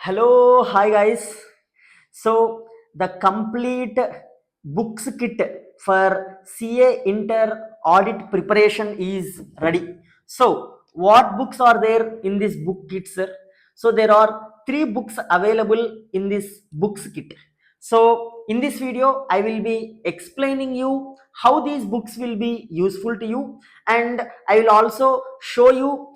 Hello, hi guys. So the complete books kit for CA Inter Audit preparation is ready. So what books are there in this book kit, sir? So there are 3 books available in this books kit. So in this video, I will be explaining you how these books will be useful to you, and I will also show you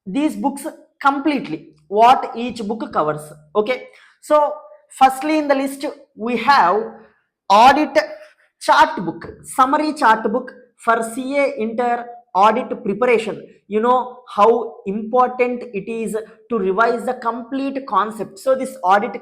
these books completely what each book covers. Okay, so firstly in the list we have audit chart book, summary chart book for CA Inter Audit preparation. You know how important it is to revise the complete concept. So this audit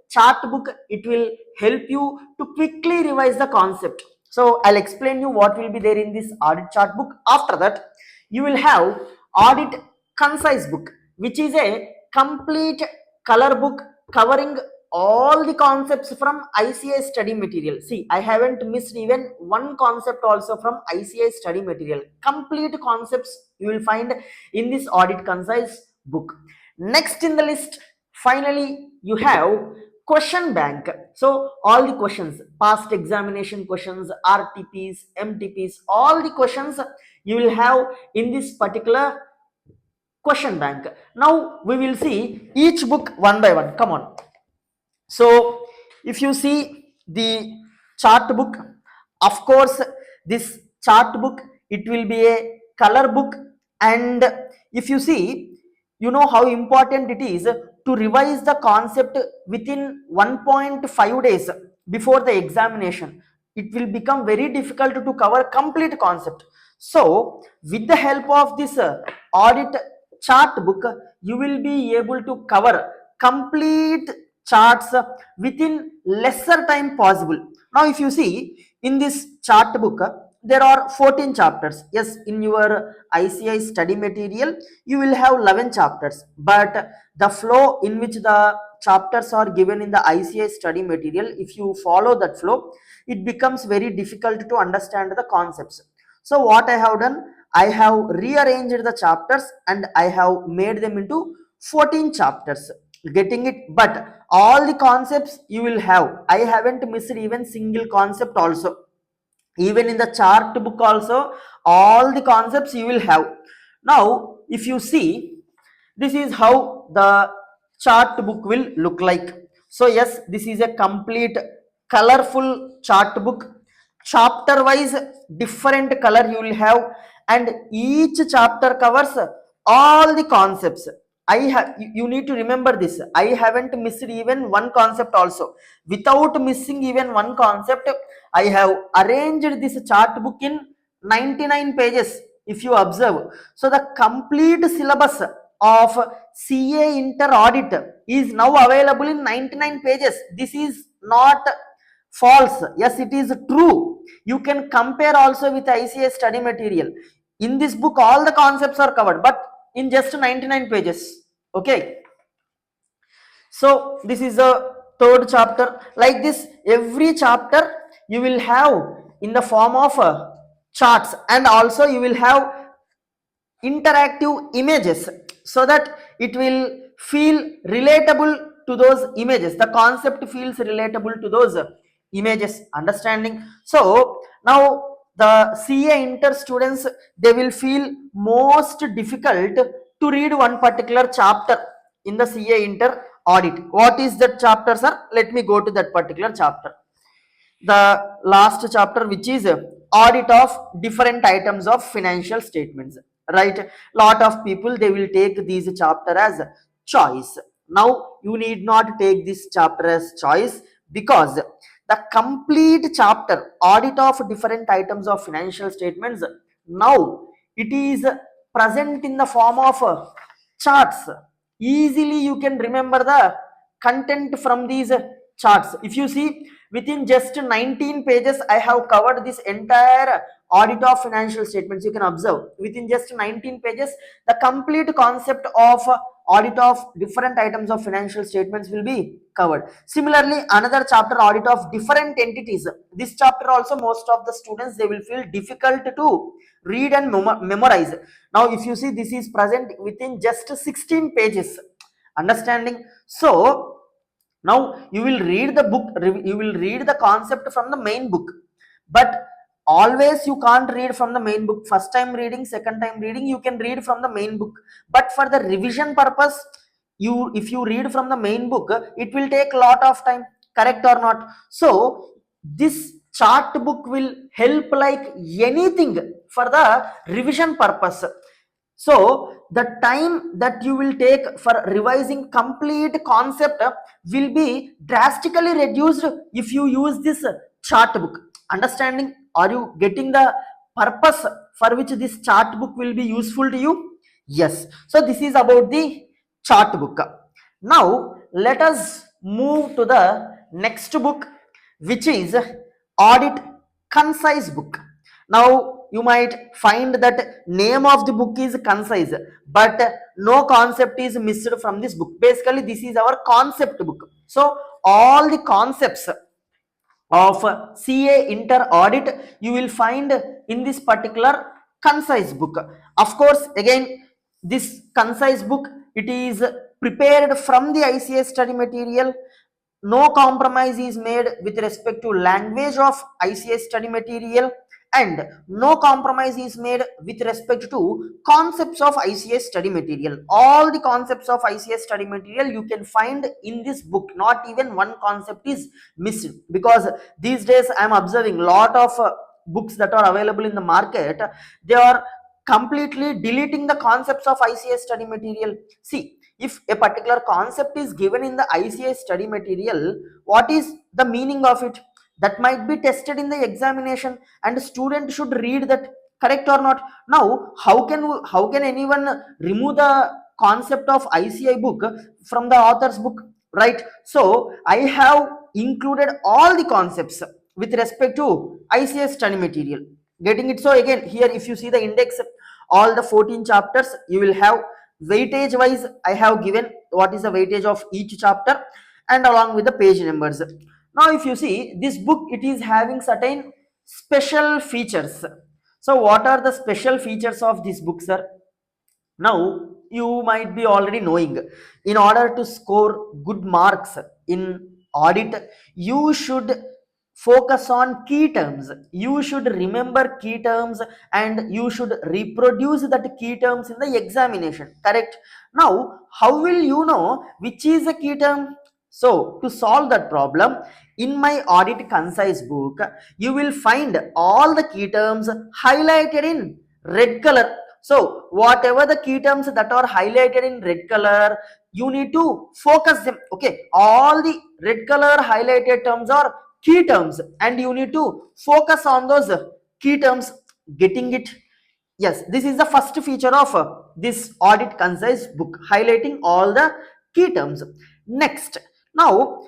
chart book, it will help you to quickly revise the concept. So I'll explain you what will be there in this audit chart book. After that, you will have audit concise book, which is a complete color book covering all the concepts from ICAI study material. See, I haven't missed even one concept also from ICAI study material. Complete concepts you will find in this audit concise book. Next in the list, finally, you have question bank. So all the questions, past examination questions, RTPs, MTPs, all the questions you will have in this particular question bank. Now we will see each book one by one. Come on. So if you see the chart book, of course this chart book, it will be a color book, and if you see, you know how important it is to revise the concept within 1.5 days before the examination. It will become very difficult to cover complete concept. So with the help of this audit chart book, you will be able to cover complete charts within lesser time possible. Now if you see in this chart book, there are 14 chapters. Yes, in your ICAI study material you will have 11 chapters, but the flow in which the chapters are given in the ICAI study material, if you follow that flow, it becomes very difficult to understand the concepts. So what I have done, I have rearranged the chapters and I have made them into 14 chapters. Getting it? But all the concepts you will have. I haven't missed even single concept also. Even in the chart book also, all the concepts you will have. Now if you see, this is how the chart book will look like. So yes, this is a complete colorful chart book, chapter wise different color you will have, and each chapter covers all the concepts. You need to remember this, I haven't missed even one concept also. Without missing even one concept, I have arranged this chart book in 99 pages, if you observe. So the complete syllabus of CA Inter Audit is now available in 99 pages. This is not false. Yes, it is true. You can compare also with ICAI study material. In this book all the concepts are covered, but in just 99 pages. Okay, so this is the third chapter. Like this, every chapter you will have in the form of charts, and also you will have interactive images, so that it will feel relatable to those images. The concept feels relatable to those images, understanding. So now the CA Inter students, they will feel most difficult to read one particular chapter in the CA Inter Audit. What is that chapter, sir? Let me go to that particular chapter, the last chapter, which is audit of different items of financial statements. Right, lot of people, they will take these chapter as choice. Now you need not take this chapter as choice, because the complete chapter, audit of different items of financial statements, now it is present in the form of charts. Easily you can remember the content from these charts. If you see, within just 19 pages I have covered this entire audit of financial statements. You can observe, within just 19 pages the complete concept of audit of different items of financial statements will be covered. Similarly, another chapter, audit of different entities. This chapter also, most of the students, they will feel difficult to read and memorize. Now if you see, this is present within just 16 pages. Understanding? So now you will read the book, you will read the concept from the main book, but always you can't read from the main book. First time reading, second time reading, you can read from the main book, but for the revision purpose, if you read from the main book, it will take a lot of time, correct or not? So this chart book will help like anything for the revision purpose. So the time that you will take for revising complete concept will be drastically reduced if you use this chart book. Understanding? Are you getting the purpose for which this chart book will be useful to you? Yes. So this is about the chart book. Now let us move to the next book, which is Audit Concise book. Now you might find that name of the book is concise, but no concept is missed from this book. Basically this is our concept book. So all the concepts of CA Inter Audit you will find in this particular concise book. Of course, again, this concise book, it is prepared from the ICAI study material. No compromise is made with respect to language of ICAI study material, and no compromise is made with respect to concepts of ICAI study material. All the concepts of ICAI study material you can find in this book. Not even one concept is missed, because these days I am observing lot of books that are available in the market. They are completely deleting the concepts of ICAI study material. See, if a particular concept is given in the ICAI study material, what is the meaning of it? That might be tested in the examination, and student should read that, correct or not? Now how can anyone remove the concept of ICAI book from the author's book, right? So I have included all the concepts with respect to ICAI study material. Getting it? So again, here if you see the index, all the 14 chapters, you will have weightage wise I have given what is the weightage of each chapter, and along with the page numbers. Now if you see this book, it is having certain special features. So what are the special features of this book, sir? Now you might be already knowing, in order to score good marks in audit, you should focus on key terms. You should remember key terms, and you should reproduce that key terms in the examination, correct? Now how will you know which is a key term? So to solve that problem, in my audit concise book, you will find all the key terms highlighted in red color. So whatever the key terms that are highlighted in red color, you need to focus them. Okay, all the red color highlighted terms are key terms, and you need to focus on those key terms. Getting it? Yes, this is the first feature of this audit concise book, highlighting all the key terms. Next, now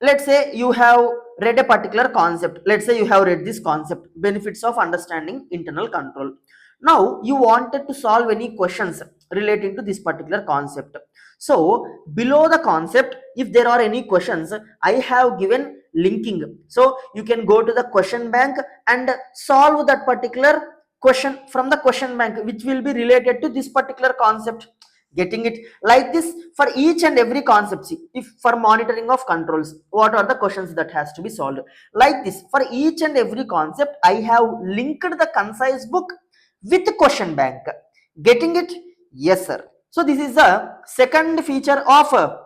let's say you have read a particular concept. Let's say you have read this concept, benefits of understanding internal control. Now you wanted to solve any questions relating to this particular concept. So below the concept, if there are any questions, I have given linking. So you can go to the question bank and solve that particular question from the question bank, which will be related to this particular concept. Getting it? Like this, for each and every concept. See, if for monitoring of controls, what are the questions that has to be solved? Like this, for each and every concept, I have linked the concise book with the question bank. Getting it? Yes, sir. So this is the second feature of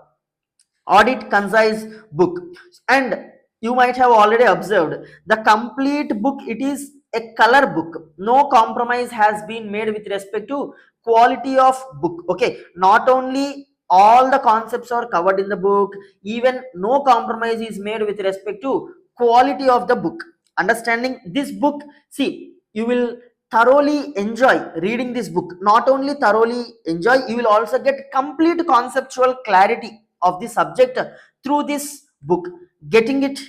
audit concise book. And you might have already observed the complete book, it is a color book. No compromise has been made with respect to quality of book. Okay, not only all the concepts are covered in the book, even no compromise is made with respect to quality of the book. Understanding? This book, see, you will thoroughly enjoy reading this book. Not only thoroughly enjoy, you will also get complete conceptual clarity of the subject through this book. Getting it?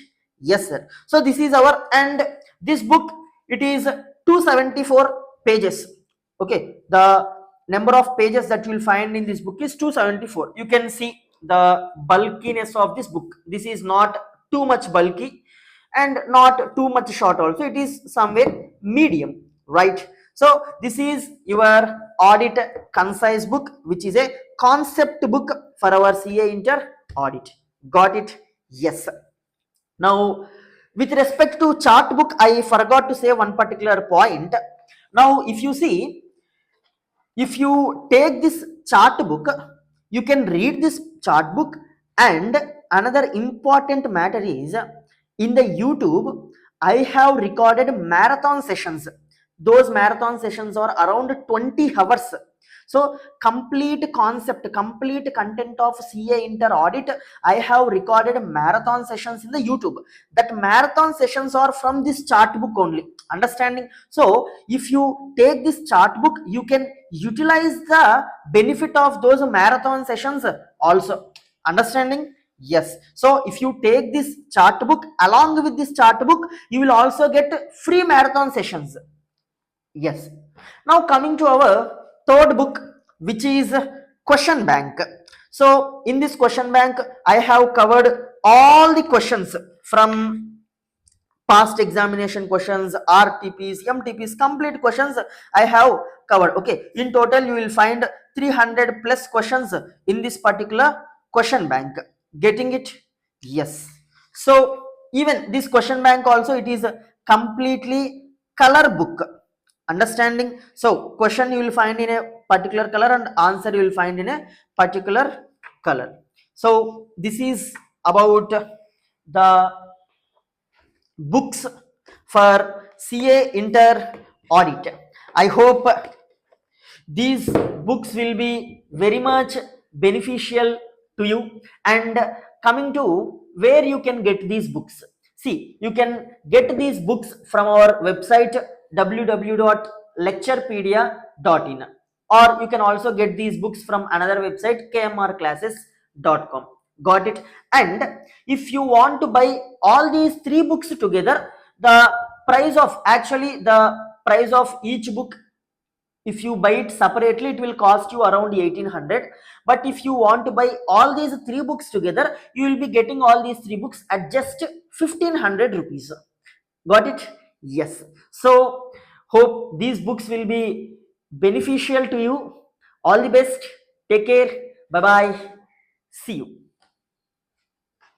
Yes, sir. So this is our, and this book, it is 274 pages. Okay, the number of pages that you will find in this book is 274. You can see the bulkiness of this book. This is not too much bulky and not too much short also. It is somewhere medium, right? So this is your audit concise book, which is a concept book for our CA Inter Audit. Got it? Yes. Now, with respect to chart book, I forgot to say one particular point. Now, if you see, if you take this chart book, you can read this chart book, and another important matter is, in the YouTube I have recorded marathon sessions. Those marathon sessions are around 20 hours. So complete concept, complete content of CA Inter Audit, I have recorded marathon sessions in the YouTube. That marathon sessions are from this chart book only. Understanding? So if you take this chart book, you can utilize the benefit of those marathon sessions also. Understanding? Yes. So if you take this chart book, along with this chart book, you will also get free marathon sessions. Yes. Now coming to our third book, which is question bank. So in this question bank, I have covered all the questions from past examination questions, RTPs, MTPs, complete questions I have covered. Okay, in total you will find 300 plus questions in this particular question bank. Getting it? Yes. So even this question bank also, it is a completely color book. Understanding? So question you will find in a particular color and answer you will find in a particular color. So this is about the books for CA Inter Audit. I hope these books will be very much beneficial to you. And coming to where you can get these books, see, you can get these books from our website www.lecturepedia.in, or you can also get these books from another website, kmrclasses.com. Got it? And if you want to buy all these three books together, the price of each book, if you buy it separately, it will cost you around 1800. But if you want to buy all these three books together, you will be getting all these three books at just 1500 rupees. Got it? Yes. So hope these books will be beneficial to you. All the best. Take care. Bye bye. See you.